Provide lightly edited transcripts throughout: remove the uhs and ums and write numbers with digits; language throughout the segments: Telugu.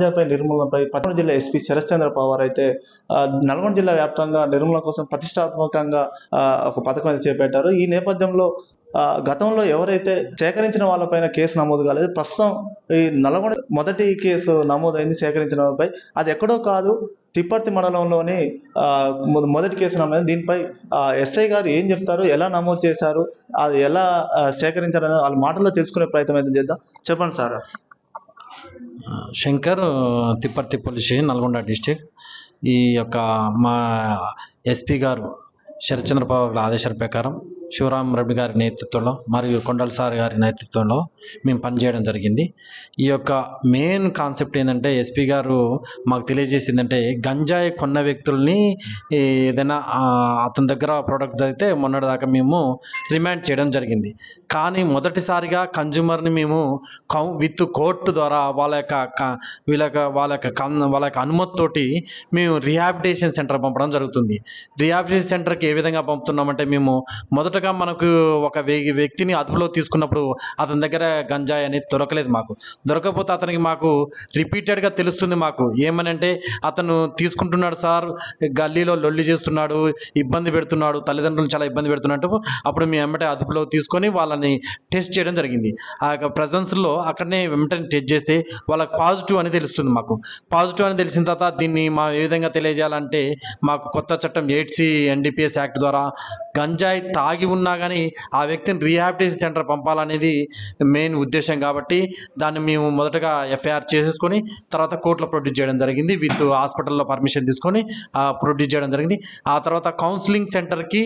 గాంజాపై నిర్మూలనపై పల్నాడు జిల్లా ఎస్పీ శరత్చంద్ర పవార్ అయితే నల్గొండ జిల్లా వ్యాప్తంగా నిర్మూలన కోసం ప్రతిష్టాత్మకంగా ఒక పథకం అయితే చేపట్టారు. ఈ నేపథ్యంలో గతంలో ఎవరైతే సేకరించిన వాళ్ళపైన కేసు నమోదు కాలేదు. ప్రస్తుతం ఈ నల్గొండ మొదటి కేసు నమోదైంది సేకరించిన వాళ్ళపై. అది ఎక్కడో కాదు, తిప్పర్తి మండలంలోని మొదటి కేసు నమోదైంది. దీనిపై ఎస్ఐ గారు ఏం చెప్తారు, ఎలా నమోదు చేశారు, అది ఎలా సేకరించారని వాళ్ళ మాటల్లో తెలుసుకునే ప్రయత్నం అయితే చేద్దాం. చెప్పండి sir. Shankar, Tipparthi police station, Nalgonda district. ఈ యొక్క మా ఎస్పీ గారు శరత్చంద్ర పవార్ ఆదేశాల ప్రకారం శివరాం రెడ్డి గారి నేతృత్వంలో మరియు కొండల సార్ గారి నేతృత్వంలో మేము పనిచేయడం జరిగింది. ఈ యొక్క మెయిన్ కాన్సెప్ట్ ఏంటంటే, ఎస్పీ గారు మాకు తెలియజేసిందంటే, గంజాయి కొన్న వ్యక్తుల్ని ఏదైనా అతని దగ్గర ప్రోడక్ట్ అయితే మొన్నటిదాకా మేము రిమాండ్ చేయడం జరిగింది. కానీ మొదటిసారిగా కన్జ్యూమర్ని మేము విత్ కోర్టు ద్వారా వాళ్ళ యొక్క అనుమతితోటి మేము రిహాబిలిటేషన్ సెంటర్ పంపడం జరుగుతుంది. రిహాబిలిటేషన్ సెంటర్కి ఏ విధంగా పంపుతున్నామంటే, మేము మొదటగా మనకు ఒక వ్యక్తిని అదుపులో తీసుకున్నప్పుడు అతని దగ్గర గంజాయి అనేది దొరకలేదు. దొరకకపోతే అతనికి మాకు రిపీటెడ్గా తెలుస్తుంది. ఏమనంటే, అతను తీసుకుంటున్నాడు సార్, గల్లీలో లొల్లి చేస్తున్నాడు, ఇబ్బంది పెడుతున్నాడు, తల్లిదండ్రులు చాలా ఇబ్బంది పెడుతున్నట్టు. అప్పుడు మేము వెంబటే అదుపులో తీసుకొని వాళ్ళని టెస్ట్ చేయడం జరిగింది. ఆ యొక్క ప్రజెన్స్లో అక్కడనే వెంటనే టెస్ట్ చేస్తే వాళ్ళకి పాజిటివ్ అని తెలుస్తుంది. పాజిటివ్ అని తెలిసిన తర్వాత దీన్ని ఏ విధంగా తెలియజేయాలంటే, మాకు కొత్త చట్టం 8C NDPS యాక్ట్ ద్వారా గంజాయి తాగి ఉన్నా కానీ ఆ వ్యక్తిని రీహాబిలిటేషన్ సెంటర్ పంపాలనేది మెయిన్ ఉద్దేశం. కాబట్టి దాన్ని మేము మొదటగా FIR చేసేసుకొని తర్వాత కోర్టులో ప్రొడ్యూస్ చేయడం జరిగింది. విత్ హాస్పిటల్లో పర్మిషన్ తీసుకొని ప్రొడ్యూస్ చేయడం జరిగింది. ఆ తర్వాత కౌన్సిలింగ్ సెంటర్కి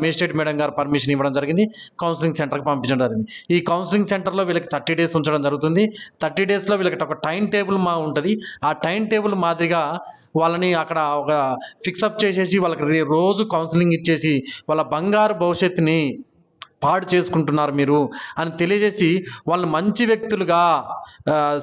మేజిస్ట్రేట్ మేడం గారు పర్మిషన్ ఇవ్వడం జరిగింది. కౌన్సిలింగ్ సెంటర్కి పంపించడం జరిగింది. ఈ కౌన్సిలింగ్ సెంటర్లో వీళ్ళకి 30 days ఉంచడం జరుగుతుంది. 30 daysలో వీళ్ళకి ఒక టైం టేబుల్ ఉంటుంది. ఆ టైం టేబుల్ మాదిరిగా వాళ్ళని అక్కడ ఒక ఫిక్సప్ చేసేసి వాళ్ళకి రోజు కౌన్సిలింగ్ ఇచ్చేసి వాళ్ళ బంగారు భవిష్యత్తుని పాడు చేసుకుంటున్నారు మీరు అని తెలియజేసి వాళ్ళని మంచి వ్యక్తులుగా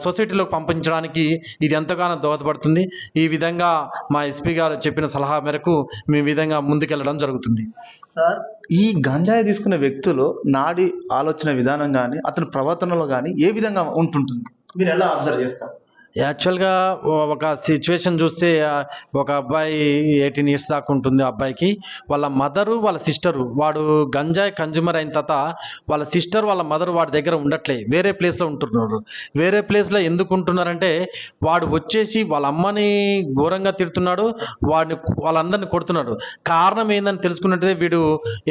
సొసైటీలోకి పంపించడానికి ఇది ఎంతగానో దోహదపడుతుంది. ఈ విధంగా మా ఎస్పీ గారు చెప్పిన సలహా మేరకు మేము విధంగా ముందుకెళ్ళడం జరుగుతుంది. సార్, ఈ గంజాయి తీసుకునే వ్యక్తులు నాడి ఆలోచన విధానం కానీ అతని ప్రవర్తనలో కానీ ఏ విధంగా ఉంటుంటుంది, మీరు ఎలా అబ్జర్వ్ చేస్తారు? యాక్చువల్గా ఒక సిచ్యువేషన్ చూస్తే, ఒక అబ్బాయి 18 years దాకా ఉంటుంది. అబ్బాయికి వాళ్ళ మదరు వాళ్ళ సిస్టరు, వాడు గంజాయి కన్జ్యూమర్ అయిన తర్వాత వాళ్ళ సిస్టర్ వాళ్ళ మదరు వాడి దగ్గర ఉండట్లే, వేరే ప్లేస్లో ఉంటున్నారు. వేరే ప్లేస్లో ఎందుకు ఉంటున్నారంటే, వాడు వచ్చేసి వాళ్ళ అమ్మని ఘోరంగా తిడుతున్నాడు, వాళ్ళందరినీ కొడుతున్నాడు. కారణం ఏందని తెలుసుకున్నట్టే వీడు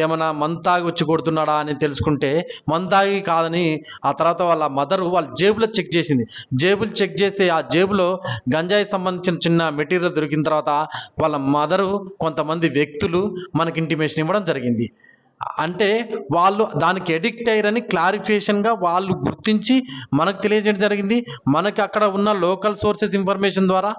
ఏమైనా మంతాగి వచ్చి కొడుతున్నాడా అని తెలుసుకుంటే, మంతాగి కాదని ఆ తర్వాత వాళ్ళ మదరు వాళ్ళ జేబులో చెక్ చేసింది. జేబులు చెక్ చేస్తే ఆ జేబులో గంజాయి సంబంధించిన చిన్న మెటీరియల్ దొరికిన తర్వాత వాళ్ళ మదరు కొంతమంది వ్యక్తులు మనకి ఇంటిమేషన్ ఇవ్వడం జరిగింది. అంటే వాళ్ళు దానికి ఎడిక్ట్ అయ్యారని క్లారిఫికేషన్గా వాళ్ళు గుర్తించి మనకు తెలియజేయడం జరిగింది. మనకి అక్కడ ఉన్న లోకల్ సోర్సెస్ ఇన్ఫర్మేషన్ ద్వారా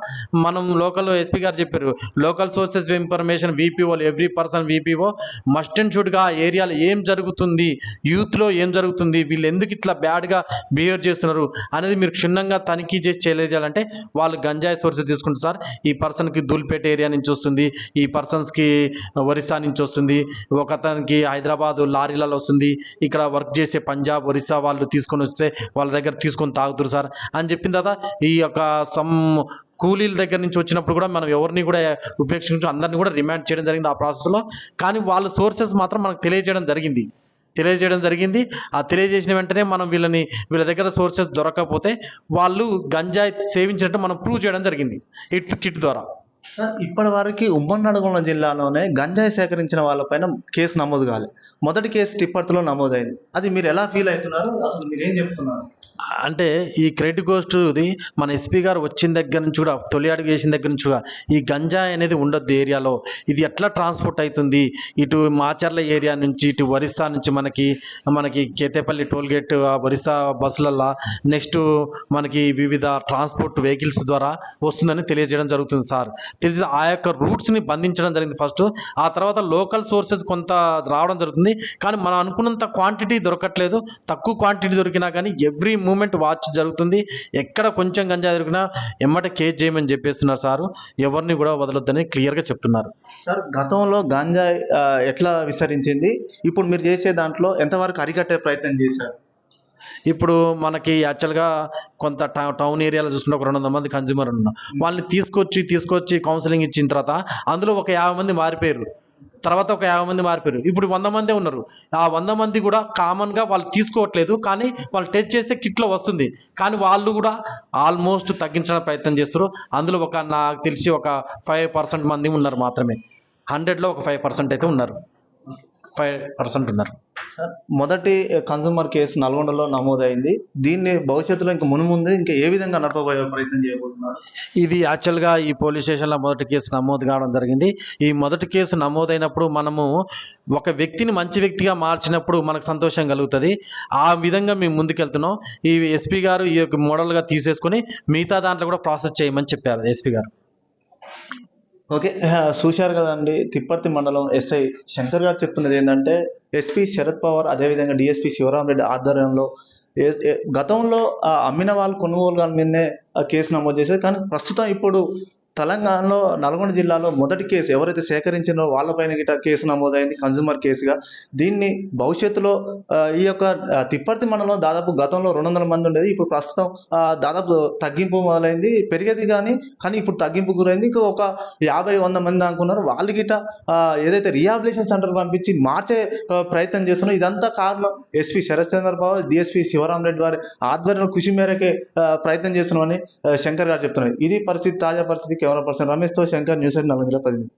మనం లోకల్ ఎస్పీ గారు చెప్పారు, లోకల్ సోర్సెస్ ఇన్ఫర్మేషన్ VPOలు, every person VPO must and షుడ్గా ఏరియాలో ఏం జరుగుతుంది, యూత్లో ఏం జరుగుతుంది, వీళ్ళు ఎందుకు ఇట్లా బ్యాడ్గా బిహేవ్ చేస్తున్నారు అనేది మీరు క్షుణ్ణంగా తనిఖీ చేసి తెలియజేయాలంటే వాళ్ళు గంజాయి సోర్సెస్ తీసుకుంటారు. సార్, ఈ పర్సన్కి దూల్పేట ఏరియా నుంచి వస్తుంది, ఈ పర్సన్స్కి ఒరిస్సా నుంచి వస్తుంది, ఒకతనికి హైదరాబాద్ లారీలలో వస్తుంది, ఇక్కడ వర్క్ చేసే పంజాబ్ ఒరిస్సా వాళ్ళు తీసుకొని వస్తే వాళ్ళ దగ్గర తీసుకొని తాగుతారు సార్ అని చెప్పిన తర్వాత, ఈ యొక్క కూలీల దగ్గర నుంచి వచ్చినప్పుడు కూడా మనం ఎవరిని కూడా ఉపేక్షించు అందరినీ కూడా రిమాండ్ చేయడం జరిగింది ఆ ప్రాసెస్లో. కానీ వాళ్ళ సోర్సెస్ మాత్రం మనకు తెలియజేయడం జరిగింది. ఆ తెలియజేసిన వెంటనే మనం వీళ్ళ దగ్గర సోర్సెస్ దొరకకపోతే వాళ్ళు గంజాయి సేవించినట్టు మనం ప్రూవ్ చేయడం జరిగింది కిట్ ద్వారా. సార్, ఇప్పటి వరకు ఉమ్మడి నల్గొండ జిల్లాలోనే గంజాయి సేకరించిన వాళ్ళపైన కేసు నమోదు కాలేదు. మొదటి కేసు తిప్పర్తిలో నమోదైంది. అది మీరు ఎలా ఫీల్ అవుతున్నారు, అసలు మీరు ఏం చెప్తున్నారు? అంటే ఈ క్రెడిట్ గోస్ట్ది మన ఎస్పీ గారు వచ్చిన దగ్గర నుంచి కూడా, తొలి అడుగు వేసిన దగ్గర నుంచి కూడా ఈ గంజాయి అనేది ఉండొద్దు ఏరియాలో, ఇది ఎట్లా ట్రాన్స్పోర్ట్ అవుతుంది ఇటు మాచర్ల ఏరియా నుంచి, ఇటు ఒరిస్సా నుంచి మనకి కేతేపల్లి టోల్గేట్ ఒరిస్సా బస్సులల్లో, నెక్స్ట్ మనకి వివిధ ట్రాన్స్పోర్ట్ వెహికల్స్ ద్వారా వస్తుందని తెలియజేయడం జరుగుతుంది సార్. తెలిసి ఆ యొక్క రూట్స్ని బంధించడం జరిగింది ఫస్ట్. ఆ తర్వాత లోకల్ సోర్సెస్ కొంత రావడం జరుగుతుంది. కానీ మనం అనుకున్నంత క్వాంటిటీ దొరకట్లేదు. తక్కువ క్వాంటిటీ దొరికినా కానీ ఎవ్రీ మూమెంట్ వాచ్ జరుగుతుంది. ఎక్కడ కొంచెం గంజాయి దొరికినా ఎమ్మటే కేసు చేయమని చెప్పేస్తున్నారు సారు. ఎవరిని కూడా వదలొద్దని క్లియర్గా చెప్తున్నారు. సార్, గతంలో గంజాయి ఎట్లా విస్తరించింది, ఇప్పుడు మీరు చేసే దాంట్లో ఎంతవరకు అరికట్టే ప్రయత్నం చేశారు? ఇప్పుడు మనకి యాక్చువల్గా కొంత టౌన్ ఏరియాలో చూసుకుంటే ఒక 200 మంది కన్జ్యూమర్ ఉన్నారు. వాళ్ళని తీసుకొచ్చి కౌన్సిలింగ్ ఇచ్చిన తర్వాత అందులో ఒక 50 మంది మారిపోయారు. తర్వాత ఒక 50 మంది మారిపోయారు. ఇప్పుడు 100 మందే ఉన్నారు. ఆ 100 మంది కూడా కామన్గా వాళ్ళు తీసుకోవట్లేదు, కానీ వాళ్ళు టెస్ట్ చేస్తే కిట్లో వస్తుంది, కానీ వాళ్ళు కూడా ఆల్మోస్ట్ తగ్గించడానికి ప్రయత్నం చేస్తారు. అందులో నాకు తెలిసి ఒక 5% మంది ఉన్నారు మాత్రమే. 100లో ఒక 5% అయితే ఉన్నారు. 5% ఉన్నారు. సార్, మొదటి కన్సూమర్ కేసు నల్గొండలో నమోదైంది. దీన్ని భవిష్యత్తులో ఇంకా మున్ముందు ఇంకా ఏ విధంగా నడపబోయే ప్రయత్నం చేయబోతున్నారు? ఇది యాక్చువల్గా ఈ పోలీస్ స్టేషన్లో మొదటి కేసు నమోదు కావడం జరిగింది. ఈ మొదటి కేసు నమోదైనప్పుడు మనము ఒక వ్యక్తిని మంచి వ్యక్తిగా మార్చినప్పుడు మనకు సంతోషం కలుగుతుంది. ఆ విధంగా మేము ముందుకెళ్తున్నాం. ఈ ఎస్పీ గారు ఈ యొక్క మోడల్గా తీసేసుకొని మిగతా దాంట్లో కూడా ప్రాసెస్ చేయమని చెప్పారు ఎస్పీ గారు. ఓకే. చూశారు కదండి, తిప్పర్తి మండలం ఎస్ఐ శంకర్ గారు చెప్తున్నది ఏంటంటే, ఎస్పీ శరత్ పవార్ అదేవిధంగా డిఎస్పీ శివరామరెడ్డి ఆధ్వర్యంలో గతంలో అమ్మిన వాళ్ళు కొనుగోలుగాల మీదనే కేసు నమోదు చేశారు. కానీ ప్రస్తుతం ఇప్పుడు తెలంగాణలో నల్గొండ జిల్లాలో మొదటి కేసు ఎవరైతే సేకరించినో వాళ్ళపైన గిట కేసు నమోదైంది కన్జ్యూమర్ కేసుగా. దీన్ని భవిష్యత్తులో ఈ యొక్క తిప్పర్తి మండలం దాదాపు గతంలో 200 మంది ఉండేది. ఇప్పుడు ప్రస్తుతం దాదాపు తగ్గింపు మొదలైంది. పెరిగేది కానీ ఇప్పుడు తగ్గింపు గురైంది. ఇంకా ఒక 50-100 మంది అనుకున్నారు. వాళ్ళు గిట ఏదైతే రిహాబిలిటేషన్ సెంటర్ పంపించి మార్చే ప్రయత్నం చేస్తున్నారు. ఇదంతా కారణం ఎస్పీ శరత్ చంద్ర పవార్, డిఎస్పీ శివరామరెడ్డి వారి ఆధ్వర్యంలో కృషి మేరకే ప్రయత్నం చేస్తున్నామని శంకర్ గారు చెప్తున్నారు. ఇది పరిస్థితి, తాజా పరిస్థితి. కెమెరా పర్సన్ రమేష్తో శంకర్, న్యూస్ 8 నల్గొండ జిల్లా ప్రతినిధి.